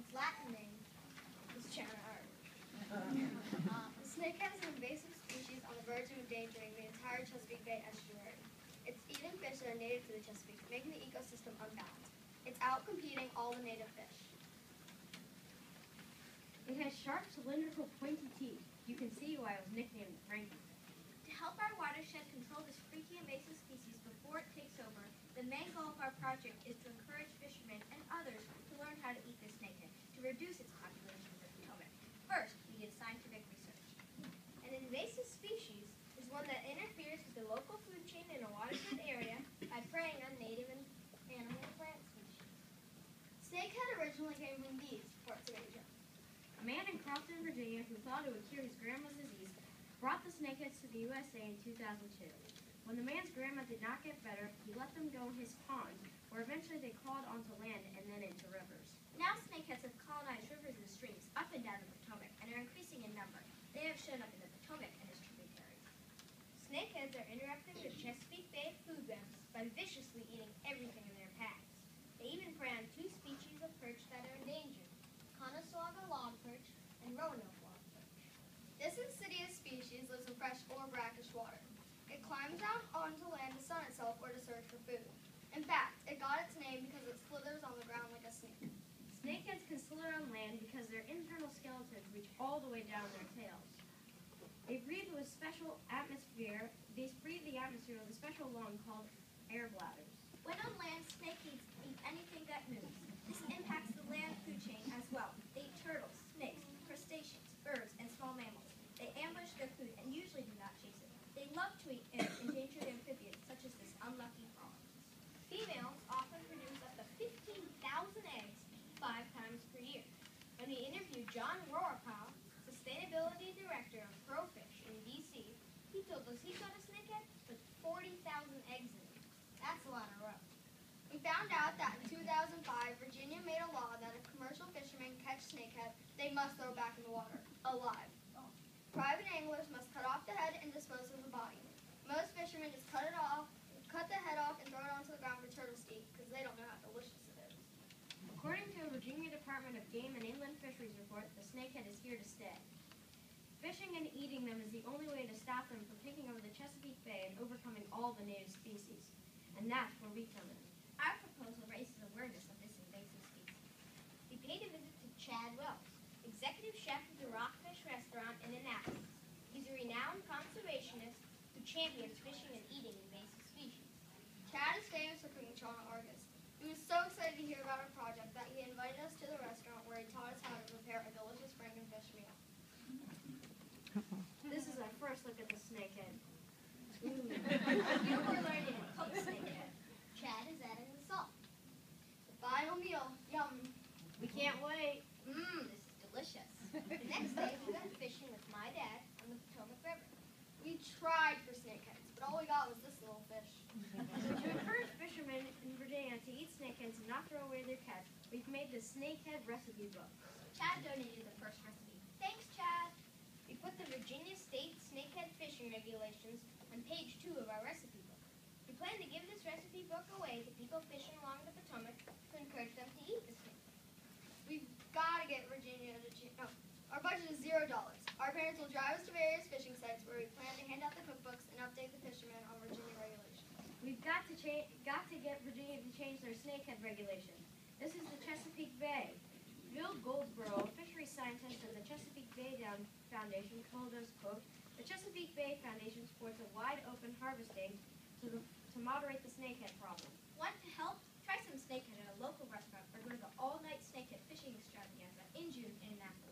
Its Latin name is Chana. The snakehead is an invasive species on the verge of endangering the entire Chesapeake Bay estuary. It's eating fish that are native to the Chesapeake, making the ecosystem unbalanced. It's out-competing all the native fish. It has sharp, cylindrical, pointy teeth. You can see why it was nicknamed Frankie. To help our watershed control this freaky invasive species before it takes over, the main goal of our project is to encourage fishermen and others to learn how to eat the snakehead to reduce its population in the Potomac. First, we did scientific research. An invasive species is one that interferes with the local food chain in a watershed area by preying on native animal and plant species. Snakehead originally came from these parts of Asia. A man in Crofton, Virginia, who thought it would cure his grandma's disease, brought the snakeheads to the USA in 2002. When the man's grandma did not get better, he let them go in his pond, where eventually they crawled onto land and then into rivers. Now snakeheads have colonized rivers and streams up and down the Potomac and are increasing in number. They have shown up in the Potomac and its tributaries. Snakeheads are interacting with Chesapeake Bay food webs by viciously eating everything in their paths. They even prey on two species of perch that are endangered, Conestoga log perch and Roanoke log perch. This insidious species lives in fresh or brackish water. It climbs out onto land to sun itself or to search for food. In fact, it got its name because it slithers on the ground like a snake. Snakeheads can slither on land because their internal skeletons reach all the way down their tails. They breathe with special atmosphere. They breathe the atmosphere with a special lung called air bladders. When on land, snakeheads eat anything that moves. This impacts the land food chain as well. They eat turtles, snakes, crustaceans, birds, and small mammals. They ambush their food and usually do not chase it. They love to eat endangered amphibians, such as this unlucky frog. Females often produce up to 15,000 eggs 5 times per year. When we interviewed John Roricow, Sustainability Director of Crowfish in D.C., he told us he got a snakehead with 40,000 eggs in it. That's a lot of rope. We found out that in 2005, Virginia made a law that if commercial fishermen catch snakehead, they must throw it back in the water, alive. Private anglers must cut off the head and dispose of the body. Most fishermen just cut the head off and throw it onto the ground for turtles to eat because they don't know how delicious it is. According to a Virginia Department of Game and Inland Fisheries report, the snakehead is here to stay. Fishing and eating them is the only way to stop them from taking over the Chesapeake Bay and overcoming all the native species. And that's where we come in. Our proposal raises awareness of this invasive species. We paid a visit to Chad Wells, executive chef of the Rockfish restaurant in Annapolis. He's a renowned conservationist who champions fishing and eating invasive species. Chad is famous for cooking Chana Argus. He was so excited to hear about our project that he invited us to the restaurant where he taught us how to prepare a delicious frankenfish meal. This is our first look at the snakehead. You were learning to cook snakehead. Chad is adding the salt. The final meal. Yum. We can't wait. This is delicious. The next day, we went fishing with my dad on the Potomac River. We tried for snakeheads, but all we got was this little fish. To encourage fishermen in Virginia to eat snakeheads and not throw away their catch, we've made the snakehead recipe book. Chad donated the first recipe. Thanks, Chad. We put the Virginia State Snakehead Fishing Regulations on page 2 of our recipe book. We plan to give this recipe book away to people fishing along the Potomac to encourage them to eat the snakehead. We've got to get Virginia to our budget is $0. Our parents will drive us to various fishing sites where we plan to hand out the cookbooks and update the fishermen on Virginia regulations. We've got to get Virginia to change their snakehead regulation. This is the Chesapeake Bay. Bill Goldsboro, a fisheries scientist at the Chesapeake Bay Foundation, told us, quote, "The Chesapeake Bay Foundation supports a wide-open harvesting to moderate the snakehead problem." Want to help? Try some snakehead at a local restaurant or go to the all-night snakehead fishing extravaganza in June in Annapolis.